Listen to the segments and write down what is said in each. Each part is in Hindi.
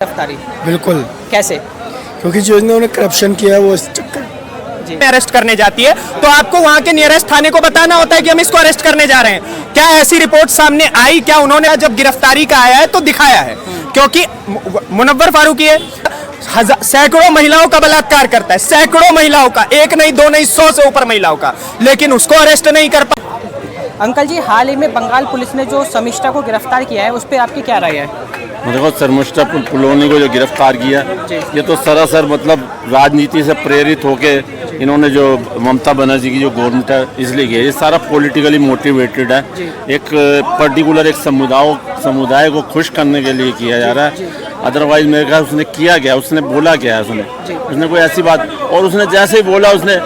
गिरफ्तारी बिल्कुल, कैसे? क्योंकि जो इन्होंने करप्शन किया है वो इस चक्कर जी अरेस्ट करने जाती है तो आपको वहां के नियरेस्ट थाने को बताना होता है कि हम इसको अरेस्ट करने जा रहे हैं। क्या ऐसी रिपोर्ट सामने आई? क्या उन्होंने जब गिरफ्तारी का आया है तो दिखाया है? क्योंकि मुनव्वर फारूकी है, सैकड़ों महिलाओं का बलात्कार करता है, सैकड़ों महिलाओं का, एक नहीं दो नहीं 100 से ऊपर महिलाओं का, लेकिन उसको अरेस्ट नहीं कर पा। अंकल जी, हाल ही में बंगाल पुलिस ने जो शर्मिष्ठा को गिरफ्तार किया है उस पर आपकी क्या राय है? देखो, शर्मिष्ठा पुलोनी को जो गिरफ्तार किया ये तो सरासर मतलब राजनीति से प्रेरित होके इन्होंने जो ममता बनर्जी की जो गवर्नमेंट है इसलिए किया। ये सारा पॉलिटिकली मोटिवेटेड है। एक पर्टिकुलर एक समुदाय को खुश करने के लिए किया जा रहा है। अदरवाइज मेरे ख्याल उसने किया क्या, उसने बोला क्या है, उसने कोई ऐसी बात, और उसने जैसे ही बोला उसने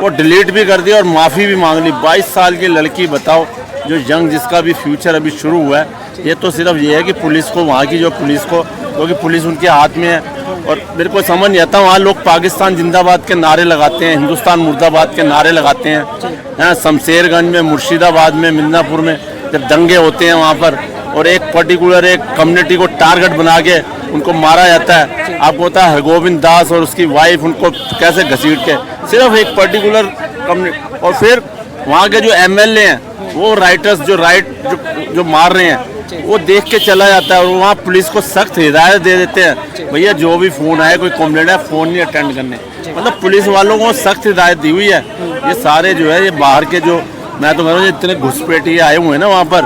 वो डिलीट भी कर दिया और माफ़ी भी मांग ली। 22 साल की लड़की, बताओ, जो यंग जिसका भी फ्यूचर अभी शुरू हुआ है। ये तो सिर्फ ये है कि पुलिस को, वहाँ की जो पुलिस को, क्योंकि पुलिस उनके हाथ में है। और मेरे को समझ नहीं आता, वहाँ लोग पाकिस्तान जिंदाबाद के नारे लगाते हैं, हिंदुस्तान मुर्दाबाद के नारे लगाते हैं। शमशेरगंज में, मुर्शिदाबाद में, मिदनापुर में जब दंगे होते हैं वहाँ पर, और एक पर्टिकुलर एक कम्युनिटी को टारगेट बना के उनको मारा जाता है। आपको पता है हरगोविंद दास और उसकी वाइफ उनको कैसे घसीट के, सिर्फ एक पर्टिकुलर कम्युनिटी। और फिर वहाँ के जो एमएलए हैं वो राइटर्स जो मार रहे हैं वो देख के चला जाता है, और वहाँ पुलिस को सख्त हिदायत दे देते हैं, भैया जो भी फ़ोन आए, कोई कंप्लेंट है, फ़ोन नहीं अटेंड करने। मतलब पुलिस वालों को सख्त हिदायत दी हुई है। ये सारे जो है ये बाहर के जो, मैं तो कह रहा हूँ इतने घुसपैठिए आए हुए हैं ना वहाँ पर,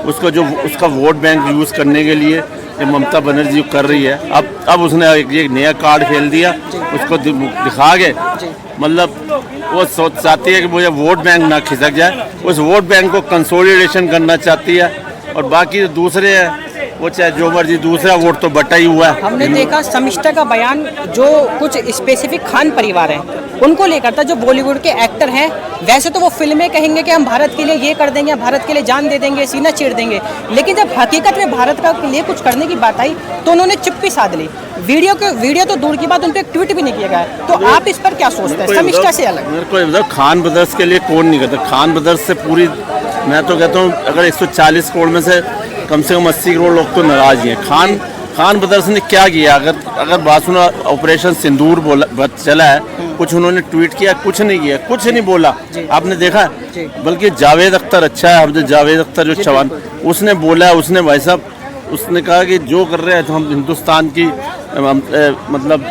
उसका वोट बैंक यूज़ करने के लिए ये ममता बनर्जी कर रही है। अब उसने एक नया कार्ड खेल दिया, उसको दिखा के, मतलब वो चाहती है कि मुझे वोट बैंक ना खिसक जाए, उस वोट बैंक को कंसोलिडेशन करना चाहती है। और बाकी जो दूसरे हैं वो चाहे जो मर्जी, दूसरा वोट तो बटा ही हुआ है। हमने देखा शर्मिष्ठा का बयान, जो कुछ स्पेसिफिक खान परिवार हैं उनको लेकर था, जो बॉलीवुड के एक्टर हैं। वैसे तो वो फिल्में कहेंगे कि हम भारत के लिए ये कर देंगे, भारत के लिए जान दे देंगे, सीना चीर देंगे, लेकिन जब हकीकत में भारत का के लिए कुछ करने की बात आई तो उन्होंने चुप्पी साध ली। वीडियो तो दूर की बात, उन पर एक ट्वीट भी नहीं किया गया। तो आप इस पर क्या सोचते हैं, शर्मिष्ठा से अलग? मेरे को खान ब्रदर्स के लिए कौन नहीं करता? खान ब्रदर्स से पूरी, मैं तो कहता हूँ अगर 140 करोड़ में से कम 80 करोड़ लोग तो नाराज ही हैं। खान ब्रदर्स ने क्या किया? अगर बात सुनो, ऑपरेशन सिंदूर चला है, कुछ उन्होंने ट्वीट किया? कुछ नहीं किया, कुछ नहीं बोला, आपने देखा? बल्कि जावेद अख्तर अच्छा है, जावेद अख्तर जो जवान, उसने बोला, उसने भाई साहब उसने कहा कि जो कर रहे हैं तो हम हिंदुस्तान की मतलब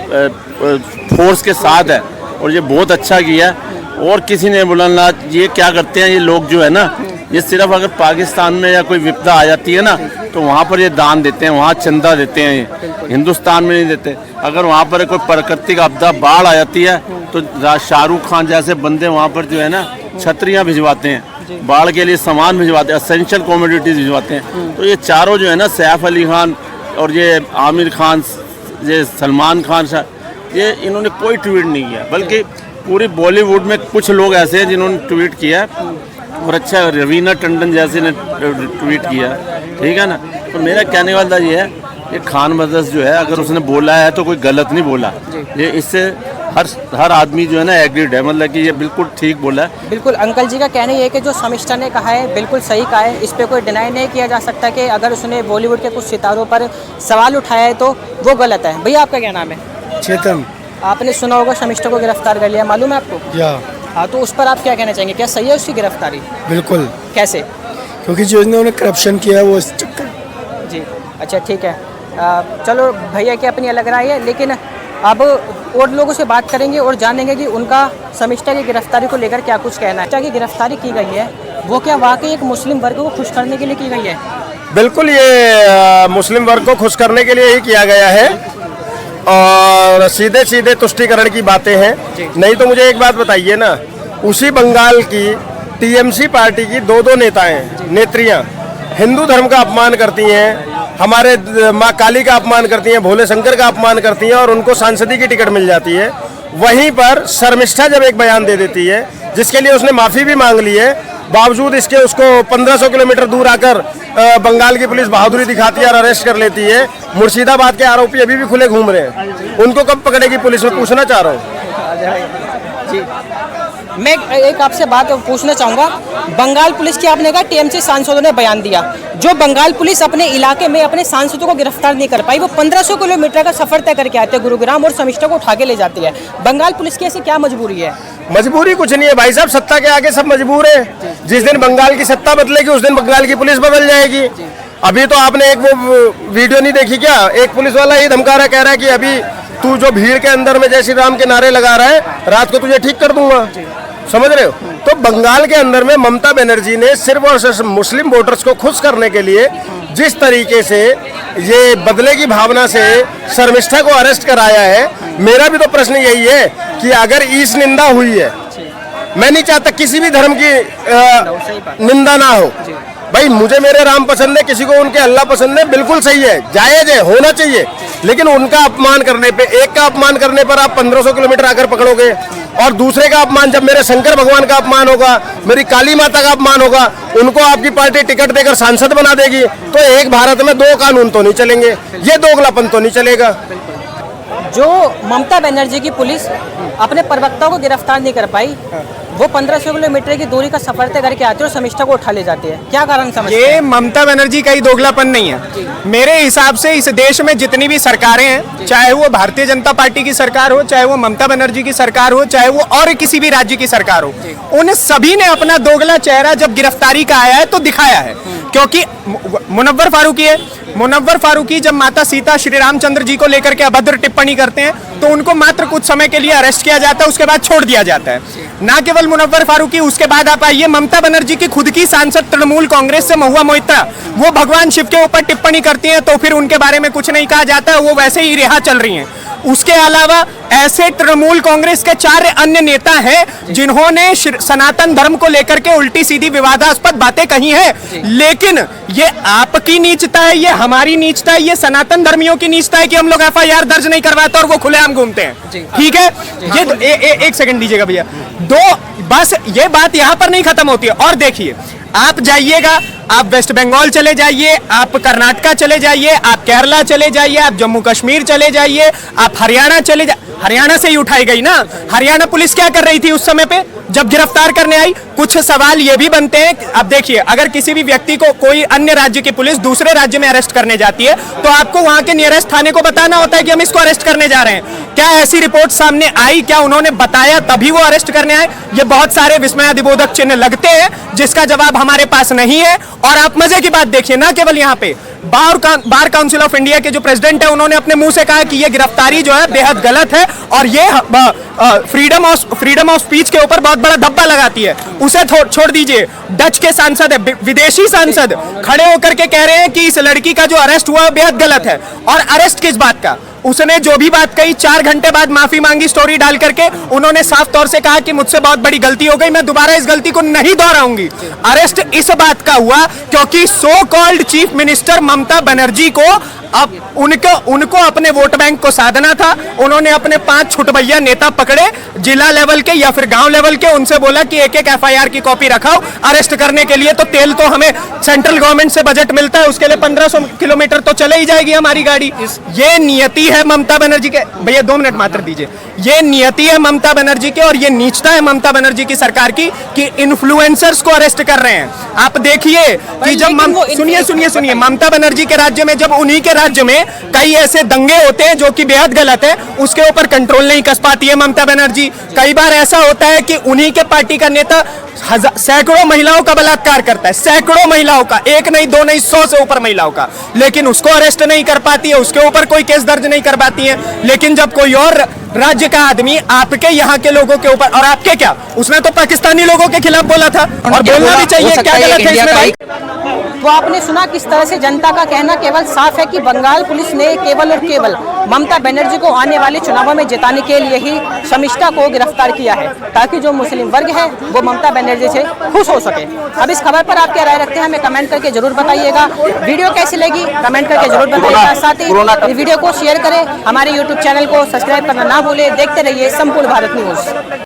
फोर्स के साथ है, और ये बहुत अच्छा किया। और किसी ने बोला ना, ये क्या करते हैं ये लोग जो है ना, ये सिर्फ अगर पाकिस्तान में या कोई विपदा आ जाती है ना तो वहाँ पर ये दान देते हैं, वहाँ चंदा देते हैं, ये हिंदुस्तान में नहीं देते। अगर वहाँ पर कोई प्राकृतिक आपदा, बाढ़ आ जाती है तो शाहरुख खान जैसे बंदे वहाँ पर जो है ना छतरियाँ भिजवाते हैं, बाढ़ के लिए सामान भिजवाते हैं, एसेंशियल कमोडिटीज भिजवाते हैं। तो ये चारों जो है ना, सैफ अली खान और ये आमिर खान, ये सलमान खान, ये इन्होंने कोई ट्वीट नहीं किया। बल्कि पूरी बॉलीवुड में कुछ लोग ऐसे हैं जिन्होंने ट्वीट किया, और अच्छा रवीना टंडन जैसे ने ट्वीट किया, ठीक है ना। तो मेरा कहने वाला ये है, ये खान ब्रदर्स जो है अगर उसने बोला है तो कोई गलत नहीं बोला। ये इससे हर आदमी जो है ना एग्रीड है, मतलब कि ये बिल्कुल ठीक बोला है। बिल्कुल, अंकल जी का कहना ये है कि जो शर्मिष्ठा ने कहा है बिल्कुल सही कहा है, इस पर कोई डिनाई नहीं किया जा सकता कि अगर उसने बॉलीवुड के कुछ सितारों पर सवाल उठाया है तो वो गलत है। भैया आपका क्या नाम है? चेतन। आपने सुना होगा शर्मिष्ठा को गिरफ्तार कर लिया, मालूम है आपको? या हाँ, तो उस पर आप क्या कहना चाहेंगे, क्या सही है उसकी गिरफ्तारी? बिल्कुल, कैसे? क्योंकि जो इन्होंने करप्शन किया है वो इस चक्कर जी, अच्छा ठीक है। चलो, भैया की अपनी अलग राय है, लेकिन अब और लोगों से बात करेंगे और जानेंगे कि उनका शर्मिष्ठा की गिरफ्तारी को लेकर क्या कुछ कहना है। शर्मिष्ठा की गिरफ्तारी की गई है, वो क्या वाकई एक मुस्लिम वर्ग को खुश करने के लिए की गई है? बिल्कुल, ये मुस्लिम वर्ग को खुश करने के लिए ही किया गया है, और सीधे सीधे तुष्टीकरण की बातें हैं। नहीं तो मुझे एक बात बताइए ना, उसी बंगाल की टीएमसी पार्टी की दो नेत्रियां हिंदू धर्म का अपमान करती हैं, हमारे माँ काली का अपमान करती हैं, भोले शंकर का अपमान करती हैं, और उनको सांसदी की टिकट मिल जाती है। वहीं पर शर्मिष्ठा जब एक बयान दे देती है, जिसके लिए उसने माफ़ी भी मांग ली है, बावजूद इसके उसको 1500 किलोमीटर दूर आकर बंगाल की पुलिस बहादुरी दिखाती है और अरेस्ट कर लेती है। मुर्शिदाबाद के आरोपी अभी भी खुले घूम रहे हैं, उनको कब पकड़ेगी पुलिस, में पूछना चाह रहा हूँ। मैं एक आपसे बात पूछना चाहूँगा, बंगाल पुलिस की आपने कहा टीएमसी सांसदों ने बयान दिया, जो बंगाल पुलिस अपने इलाके में अपने सांसदों को गिरफ्तार नहीं कर पाई, वो 1500 किलोमीटर का सफर तय करके आते हैं गुरुग्राम और शर्मिष्ठा को उठा के ले जाती है। बंगाल पुलिस की ऐसी क्या मजबूरी है? मजबूरी कुछ नहीं है भाई साहब, सत्ता के आगे सब मजबूर है। जिस दिन बंगाल की सत्ता बदलेगी उस दिन बंगाल की पुलिस बदल जाएगी। अभी तो आपने एक वो वीडियो नहीं देखी क्या, एक पुलिस वाला ही धमका रहा, कह रहा है कि अभी तू जो भीड़ के अंदर में जय श्री राम के नारे लगा रहा है, रात को तुझे ठीक कर दूंगा। समझ रहे हो? तो बंगाल के अंदर में ममता बनर्जी ने सिर्फ और सिर्फ मुस्लिम वोटर्स को खुश करने के लिए जिस तरीके से ये बदले की भावना से शर्मिष्ठा को अरेस्ट कराया है, मेरा भी तो प्रश्न यही है कि अगर ईश निंदा हुई है, मैं नहीं चाहता किसी भी धर्म की निंदा ना हो भाई। मुझे मेरे राम पसंद है, किसी को उनके अल्लाह पसंद है, बिल्कुल सही है, जायज है, होना चाहिए। लेकिन उनका अपमान करने पे, एक का अपमान करने पर आप 1500 किलोमीटर आकर पकड़ोगे, और दूसरे का अपमान, जब मेरे शंकर भगवान का अपमान होगा, मेरी काली माता का अपमान होगा, उनको आपकी पार्टी टिकट देकर सांसद बना देगी, तो एक भारत में दो कानून तो नहीं चलेंगे, ये दोगलापन तो नहीं चलेगा। जो ममता बनर्जी की पुलिस अपने प्रवक्ता को गिरफ्तार नहीं कर पाई, वो 1500 किलोमीटर की दूरी का सफर तय करके आते हैं और शर्मिष्ठा को उठा ले जाती है, क्या कारण समझते हैं? ये ममता बनर्जी का ही दोगलापन नहीं है। मेरे हिसाब से इस देश में जितनी भी सरकारें हैं, चाहे वो भारतीय जनता पार्टी की सरकार हो, चाहे वो ममता बनर्जी की सरकार हो, चाहे वो और किसी भी राज्य की सरकार हो, उन सभी ने अपना दोगला चेहरा जब गिरफ्तारी का आया है तो दिखाया है। क्योंकि मुनव्वर फारूकी जब माता सीता श्री रामचंद्र जी को लेकर के अभद्र टिप्पणी करते हैं तो उनको मात्र कुछ समय के लिए अरेस्ट किया जाता है, उसके बाद छोड़ दिया जाता है। ना केवल मुनव्वर फारूकी, उसके बाद आप आइए ममता बनर्जी की खुद की सांसद तृणमूल कांग्रेस से महुआ मोइत्रा, वो भगवान शिव के ऊपर टिप्पणी करती हैं तो फिर उनके बारे में कुछ नहीं कहा जाता है, वो वैसे ही रिहा चल रही हैं। उसके अलावा ऐसे तृणमूल कांग्रेस के 4 अन्य नेता हैं जिन्होंने सनातन धर्म को लेकर के उल्टी सीधी विवादास्पद बातें कही हैं, लेकिन ये आपकी नीचता है, ये हमारी नीचता है, ये सनातन धर्मियों की नीचता है कि हम लोग एफआईआर दर्ज नहीं करवाते और वो खुलेआम घूमते हैं। ठीक है, ये एक सेकंड दीजिएगा भैया, बस ये बात यहां पर नहीं खत्म होती है। और देखिए, आप जाइएगा, आप वेस्ट बंगाल चले जाइए, आप कर्नाटका चले जाइए, आप केरला चले जाइए, आप जम्मू कश्मीर चले जाइए, आप हरियाणा चले जाइए, हरियाणा से ही उठाई गई ना। हरियाणा पुलिस क्या कर रही थी उस समय पे जब गिरफ्तार करने आई? कुछ सवाल ये भी बनते हैं। अब देखिए, अगर किसी भी व्यक्ति को कोई अन्य राज्य की पुलिस दूसरे राज्य में अरेस्ट करने जाती है तो आपको वहां के नियरेस्ट थाने को बताना होता है कि हम इसको अरेस्ट करने जा रहे हैं। क्या ऐसी रिपोर्ट सामने आई? क्या उन्होंने बताया तभी वो अरेस्ट करने आए? ये बहुत सारे विस्मयादिबोधक चिन्ह लगते हैं जिसका जवाब हमारे पास नहीं है। और आप मजे की बात देखिए, ना केवल यहाँ पे बार काउंसिल ऑफ इंडिया के जो प्रेसिडेंट है उन्होंने अपने मुंह से कहा कि ये गिरफ्तारी जो है बेहद गलत है और ये फ्रीडम ऑफ स्पीच के ऊपर बहुत बड़ा धब्बा लगाती है। उसे छोड़ दीजिए, डच के सांसद है, विदेशी सांसद खड़े होकर के कह रहे हैं कि इस लड़की का जो अरेस्ट हुआ बेहद गलत है। और अरेस्ट किस बात का? उसने जो भी बात कही 4 घंटे बाद माफी मांगी स्टोरी डाल करके, उन्होंने साफ तौर से कहा कि मुझसे बहुत बड़ी गलती हो गई, मैं दोबारा इस गलती को नहीं दोहराऊंगी। अरेस्ट इस बात का हुआ क्योंकि so called chief minister Mamata Banerjee को अब उनको अपने वोट बैंक को साधना था। उन्होंने अपने 5 छुटभैया नेता पकड़े जिला लेवल के या फिर गांव लेवल के, उनसे बोला कि एक एफआईआर की कॉपी रखाओ अरेस्ट करने के लिए। तो तेल तो हमें सेंट्रल गवर्नमेंट से बजट मिलता है, उसके लिए 1500 किलोमीटर तो चले ही जाएगी हमारी गाड़ी। ये नियति है ममता बनर्जी के। भैया 2 मिनट मात्र दीजिए। ये नियति है ममता बनर्जी के और ये नीचता है ममता बनर्जी की सरकार की कि इन्फ्लुएंसर्स को अरेस्ट कर रहे हैं। आप देखिए कि जब सुनिए ममता बनर्जी के राज्य में, जब उन्हीं के राज्य में कई ऐसे दंगे होते हैं जो कि बेहद गलत है, उसके ऊपर कंट्रोल नहीं कस पाती है ममता बनर्जी। कई बार ऐसा होता है कि उन्हीं के पार्टी का नेता सैकड़ों महिलाओं का बलात्कार करता है, सैकड़ों महिलाओं का, 1 नहीं 2 नहीं 100 से ऊपर महिलाओं का, लेकिन उसको अरेस्ट नहीं कर पाती है, उसके ऊपर कोई केस दर्ज नहीं कर पाती है। लेकिन जब कोई और राज्य का आदमी आपके यहाँ के लोगों के ऊपर, और आपके क्या, उसने तो पाकिस्तानी लोगों के खिलाफ बोला था और बोलना भी चाहिए, क्या गलत है इसमें भाई? तो आपने सुना किस तरह से जनता का कहना केवल साफ है कि बंगाल पुलिस ने केवल और केवल ममता बनर्जी को आने वाले चुनावों में जिताने के लिए ही शर्मिष्ठा को गिरफ्तार किया है, ताकि जो मुस्लिम वर्ग है वो ममता बनर्जी से खुश हो सके। अब इस खबर पर आप क्या राय रखते हैं हमें कमेंट करके जरूर बताइएगा। वीडियो कैसी लगी कमेंट करके जरूर बताइएगा। साथ ही वीडियो को शेयर करें, हमारे यूट्यूब चैनल को सब्सक्राइब करना ना भूलें। देखते रहिए संपूर्ण भारत न्यूज।